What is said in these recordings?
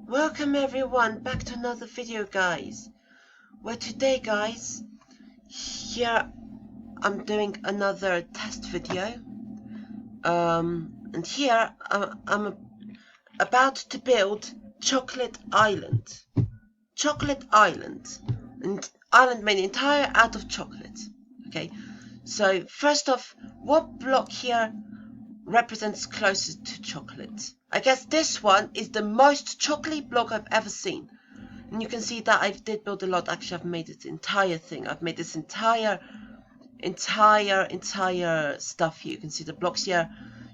Welcome everyone back to another video, guys. Well, today, guys, here I'm doing another test video. And here I'm about to build Chocolate Island. Chocolate Island, an island made entire out of chocolate. Okay, so first off, what block here represents closest to chocolate? I guess this one is the most chocolatey block I've ever seen. And you can see that I did build a lot. Actually, I've made this entire thing. I've made this entire stuff here. You can see the blocks here.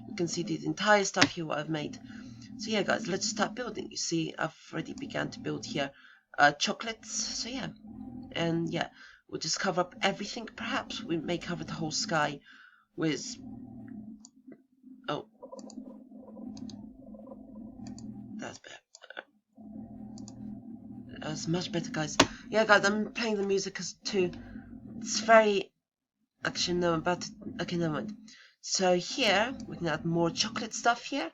You can see the entire stuff here what I've made. So yeah, guys, let's start building. You see, I've already began to build here chocolates. So yeah, and yeah, we'll just cover up everything. Perhaps we may cover the whole sky with... Oh, that's better. That's much better, guys. Yeah, guys, I'm playing the music too. It's very... Actually, no, I'm about to... Okay, never mind. So here, we can add more chocolate stuff here.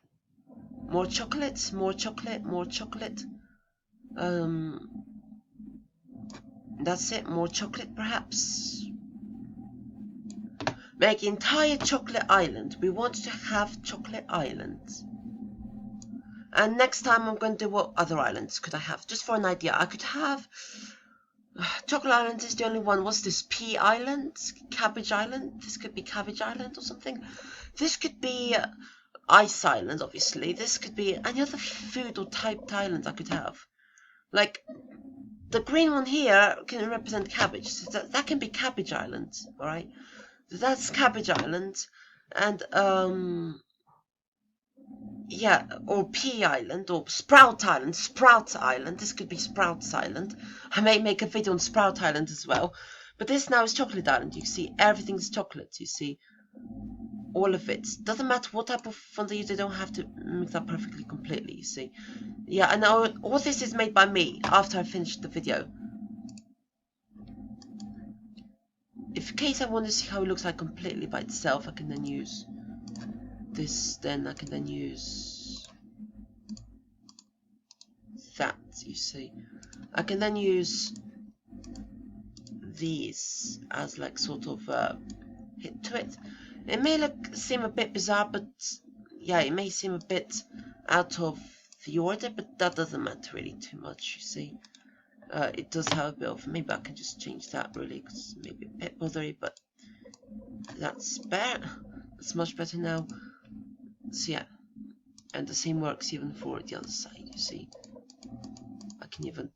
More chocolate, more chocolate, more chocolate. That's it. More chocolate, perhaps. Make entire chocolate island. We want to have chocolate islands. And next time I'm going to do what other islands could I have? Just for an idea, I could have... Chocolate Island is the only one. What's this? Pea Island? Cabbage Island? This could be Cabbage Island or something. This could be Ice Island, obviously. This could be any other food or typed island I could have. Like, the green one here can represent cabbage. So that can be Cabbage Island, alright? So that's Cabbage Island. And, yeah, or Pea Island, or Sprout Island. Sprout Island. This could be Sprout Island. I may make a video on Sprout Island as well. But this now is Chocolate Island. You see, everything's chocolate. You see, all of it. Doesn't matter what type of font they use. They don't have to mix up perfectly completely. You see, yeah. And all this is made by me after I finished the video. If in case I want to see how it looks like completely by itself, I can then use this. Then I can then use that. You see, I can then use these as like sort of hit to it. It may seem a bit bizarre, but yeah, it may seem a bit out of the order, but that doesn't matter really too much. You see, it does have a bit of... Maybe I can just change that really, because it's maybe a bit bothery, but that's better. That's much better now. So yeah, and the same works even for the other side. You see, I can even...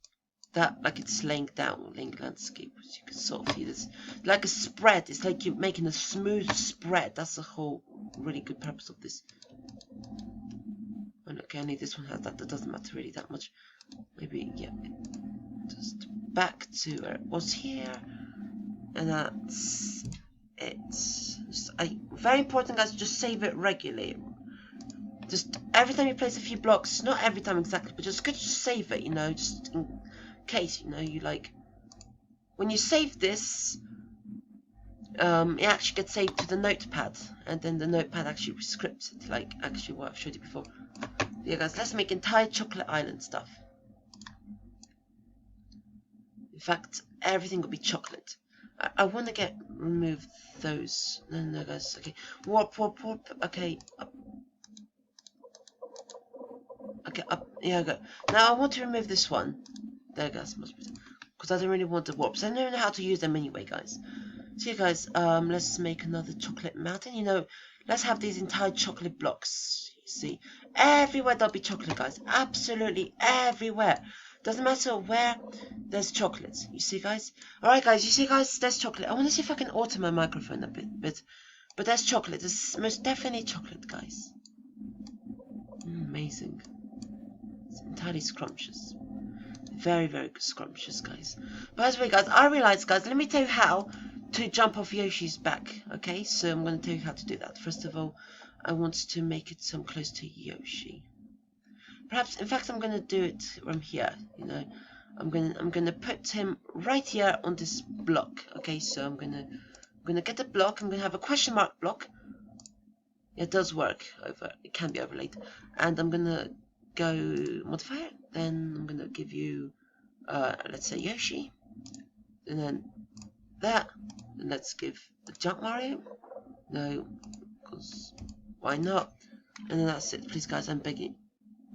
That, like it's laying landscape, as you can sort of see this, like a spread. It's like you're making a smooth spread. That's the whole really good purpose of this. And okay, only this one has that. That doesn't matter really that much. Maybe, yeah, just back to where it was here, and that's it. Very important, guys. Just save it regularly. Just every time you place a few blocks, not every time exactly, but just good to save it. You know, just in case, you know, you like when you save this, it actually gets saved to the notepad, and then the notepad actually scripts it, like actually what I've showed you before. Yeah, guys, let's make entire Chocolate Island stuff. In fact, everything will be chocolate. I want to remove those. No, guys. Okay, warp. Okay, up. Okay, up. Yeah, go. Now I want to remove this one. There, guys, much better. Because I don't really want the warps. I don't know how to use them anyway, guys. So yeah, guys, let's make another chocolate mountain. You know, let's have these entire chocolate blocks. You see, everywhere there'll be chocolate, guys. Absolutely everywhere. Doesn't matter where, there's chocolate. You see, guys. All right, guys. You see, guys, there's chocolate. I want to see if I can alter my microphone a bit, but there's chocolate. There's most definitely chocolate, guys. Amazing. It's entirely scrumptious. Very, very scrumptious, guys. By the way, guys, I realized, guys, let me tell you how to jump off Yoshi's back. Okay, so I'm going to tell you how to do that. First of all, I want to make it so I'm close to Yoshi. Perhaps, in fact, I'm going to do it from here. You know, I'm going to put him right here on this block. Okay, so I'm going to get a block. I'm going to have a question mark block. It does work over. It can be overlaid, and I'm going to go modifier. then I'm gonna give you, let's say Yoshi, and then that, and let's give the Jump Mario. No, because why not? And then that's it. Please, guys, I'm begging.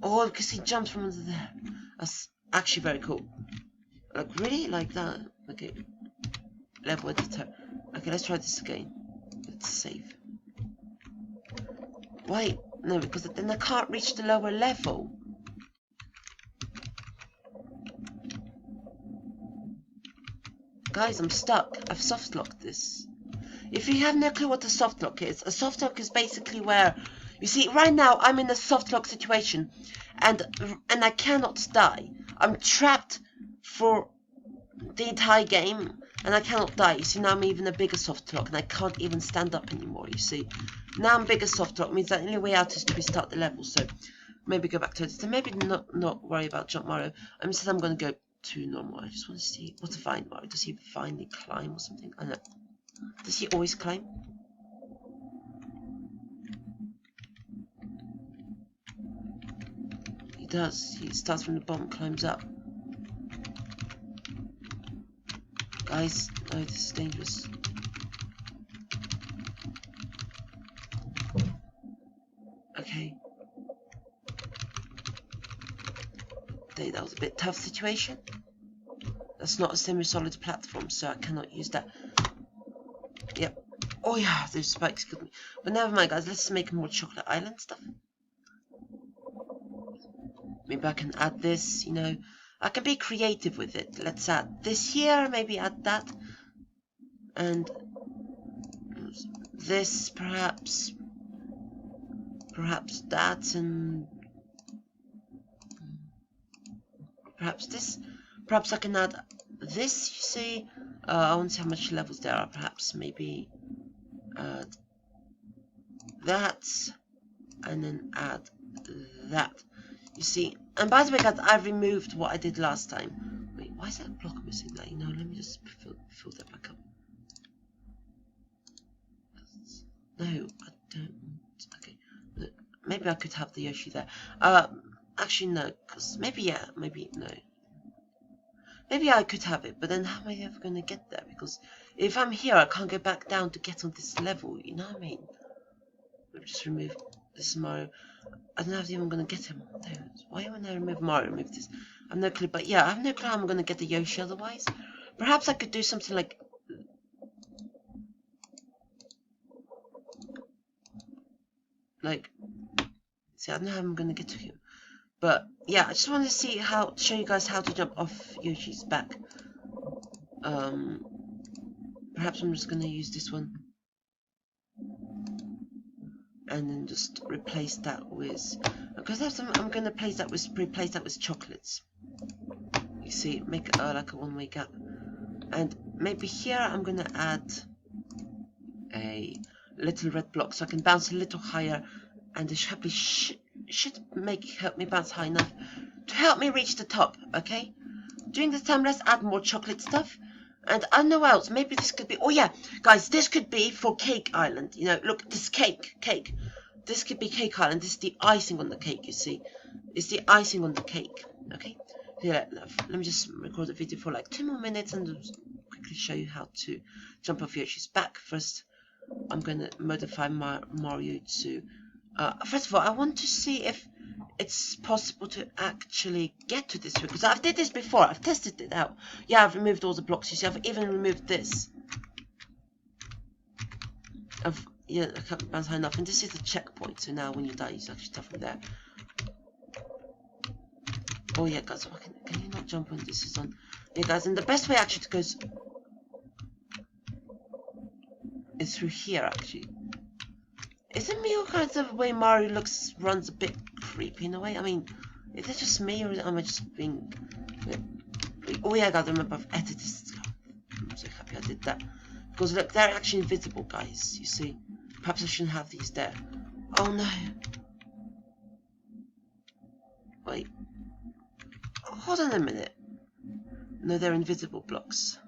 Oh, because he jumps from under there. That's actually very cool. Like, really? Like that? Okay. Level editor. Okay, let's try this again. Let's save. Wait, no, because then I can't reach the lower level. Guys, I'm stuck. I've soft locked this. If you have no clue what a soft lock is, a soft lock is basically where, you see, right now I'm in a soft lock situation, and I cannot die. I'm trapped for the entire game, and I cannot die. You see, now I'm even a bigger soft lock, and I can't even stand up anymore. You see, now I'm bigger soft lock means that the only way out is to restart the level. So maybe go back to it. So maybe not worry about Jump Mario. Instead, I'm going to go to normal. I just want to see what's Vine Mario. Does he finally climb or something? I don't know. Does he always climb? He does. He starts from the bottom, climbs up. Guys, no, this is dangerous. Okay. That was a bit tough situation. That's not a semi-solid platform, so I cannot use that. Yep. Oh yeah, those spikes killed me. But never mind, guys. Let's make more Chocolate Island stuff. Maybe I can add this, you know. I can be creative with it. Let's add this here, maybe add that. And this, perhaps. Perhaps that, and perhaps this. Perhaps I can add this, you see. I want to see how much levels there are. Perhaps maybe add that, and then add that. You see. And by the way, guys, I've removed what I did last time. Wait, why is that block missing? Like, you know, let me just fill that back up. No, I don't. Okay, maybe I could have the Yoshi there. Actually no, because maybe yeah, maybe no. Maybe I could have it, but then how am I ever going to get there? Because if I'm here, I can't go back down to get on this level. You know what I mean? Let me just remove this Mario. I don't know if I'm going to get him. No, why would I remove Mario? Remove this. I have no clue. But yeah, I have no clue how I'm going to get the Yoshi otherwise. Perhaps I could do something like... see, I don't know how I'm going to get to him. But yeah, I just wanted to see show you guys how to jump off Yoshi's back. Perhaps I'm just going to use this one. And then just replace that with, because I'm going to replace that with chocolates. You see, make like a one-way gap. And maybe here I'm going to add a little red block so I can bounce a little higher, and this should help me bounce high enough to help me reach the top. Okay. During this time, let's add more chocolate stuff. And I don't know what else. Maybe this could be... Oh, yeah. Guys, this could be for Cake Island. You know, look, this cake. This could be Cake Island. This is the icing on the cake, you see. It's the icing on the cake. Okay? Yeah, let me just record the video for like 2 more minutes and quickly show you how to jump off Yoshi's back. First, I'm going to modify Mario to... first of all, I want to see if it's possible to actually get to this, because I've did this before. I've tested it out. Yeah, I've removed all the blocks. You see, I've even removed this. Yeah, I can't bounce high enough, and this is the checkpoint. So now, when you die, you actually start from there. Oh yeah, guys, can you not jump when this is on? Yeah, guys, and the best way actually to go is through here. Actually, isn't me all kinds of way Mario runs a bit creepy in a way? I mean, is it just me, or am I just being... Oh yeah, guys, remember I've edited this. I'm so happy I did that. Because look, they're actually invisible, guys, you see. Perhaps I shouldn't have these there. Oh no. Wait. Hold on a minute. No, they're invisible blocks.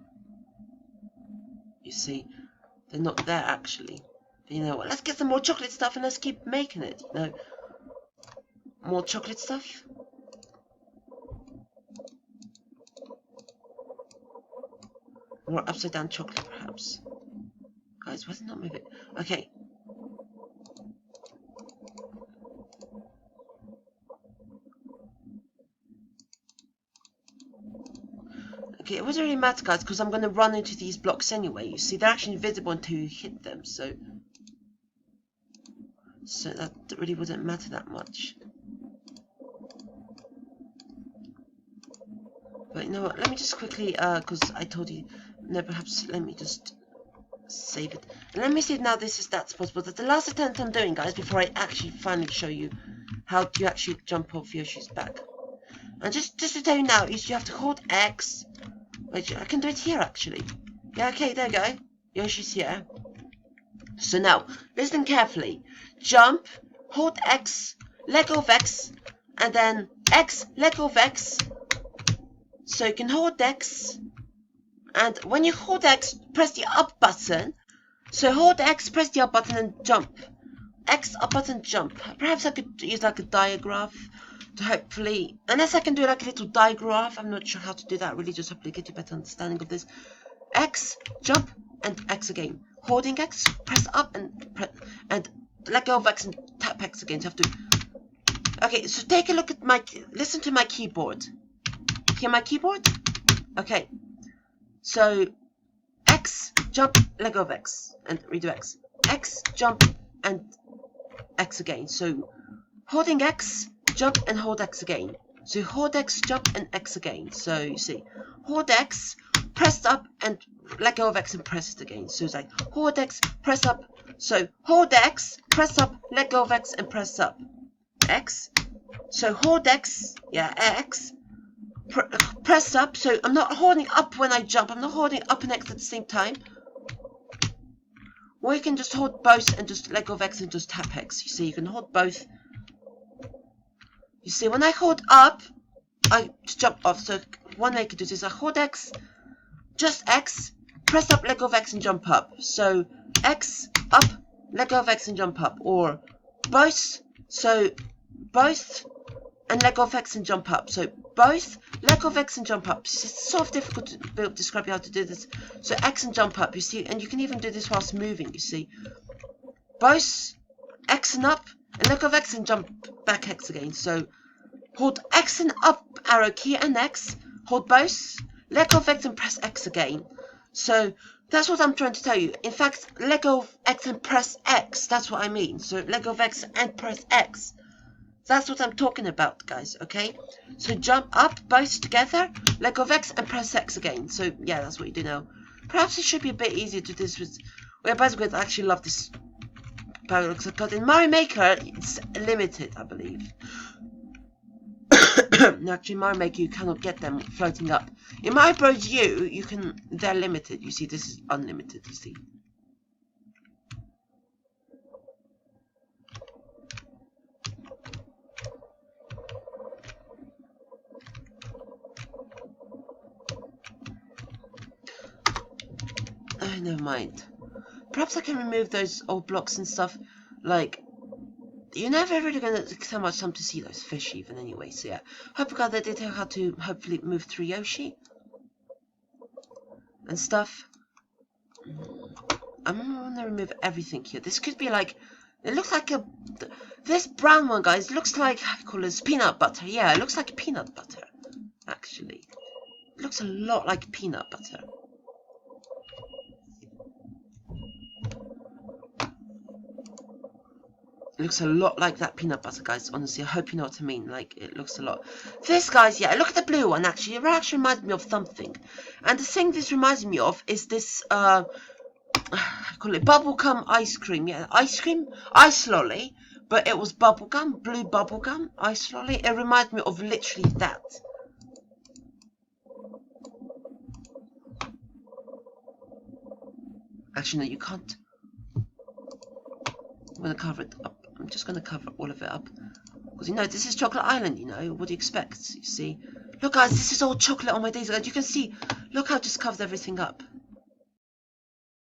You see, they're not there actually. But you know what, let's get some more chocolate stuff and let's keep making it, you know. More chocolate stuff. Or upside down chocolate, perhaps. Guys, why is it not moving? Okay. Okay, it doesn't really matter, guys, because I'm going to run into these blocks anyway. You see, they're actually invisible until you hit them, so that really wouldn't matter that much. But you know what, let me just quickly, because I told you, no, perhaps let me just save it. And let me see if now that's possible. That's the last attempt I'm doing, guys, before I actually finally show you how to actually jump off Yoshi's back. And just to tell you now, is you have to hold X. Wait, I can do it here, actually. Yeah, okay, there you go. Yoshi's here. So now, listen carefully. Jump, hold X, let go of X, and then X, let go of X. So you can hold X, and when you hold X, press the up button. So hold X, press the up button, and jump. X, up button, jump. Perhaps I could use like a diagraph to hopefully, unless I can do like a little diagraph. I'm not sure how to do that. Really, just hopefully get a better understanding of this. X, jump, and X again. Holding X, press up, and let go of X and tap X again. So you have to. Okay, so take a look at listen to my keyboard. Hear my keyboard? Okay. So X, jump, let go of X, and redo X. X, jump, and X again. So holding X, jump, and hold X again. So hold X, jump, and X again. So you see, hold X, press up, and let go of X and press it again. So it's like hold X, press up. So hold X, press up, let go of X, and press up. X. So hold X, yeah, X. Press up. So I'm not holding up when I jump. I'm not holding up and X at the same time. Or you can just hold both and just let go of X and just tap X. You see, you can hold both. You see, when I hold up, I jump off. So one way I could do this is I hold X, just X, press up, let go of X and jump up. So X, up, let go of X and jump up. Or both, so both, and let go of X and jump up. So both, let go of X and jump up. It's sort of difficult to describe how to do this. So X and jump up, you see, and you can even do this whilst moving, you see. Both, X and up, and let go of X and jump back X again. So hold X and up arrow key and X, hold both, let go of X and press X again. So that's what I'm trying to tell you. In fact, let go of X and press X. That's what I mean. So let go of X and press X. That's what I'm talking about, guys, okay? So jump up, both together, let go of X and press X again. So yeah, that's what you do now. Perhaps it should be a bit easier to do this with... Well, by the way, I actually love this paradox, but in Mario Maker, it's limited, I believe. No, actually, Mario Maker, you cannot get them floating up. In Mario Bros. U, you can... They're limited. You see, this is unlimited, you see. Oh, never mind. Perhaps I can remove those old blocks and stuff. Like, you're never really going to take so much time to see those fish even anyway. So yeah, hope God they did know how to hopefully move through Yoshi and stuff. I'm going to remove everything here. This could be like, it looks like a, this brown one, guys, looks like, how do you call this, peanut butter. Yeah, it looks like peanut butter, actually. It looks a lot like peanut butter. It looks a lot like that peanut butter, guys. Honestly, I hope you know what I mean. Like, it looks a lot. This, guys, yeah, look at the blue one, actually. It actually reminds me of something. And the thing this reminds me of is this, I call it bubblegum ice cream. Yeah, ice cream, ice lolly. But it was bubblegum, blue bubblegum, ice lolly. It reminds me of literally that. Actually, no, you can't. I'm going to cover it up. I'm just going to cover all of it up. Because, you know, this is Chocolate Island, you know. What do you expect? You see? Look, guys, this is all chocolate on my daisy. You can see. Look how I just covered everything up.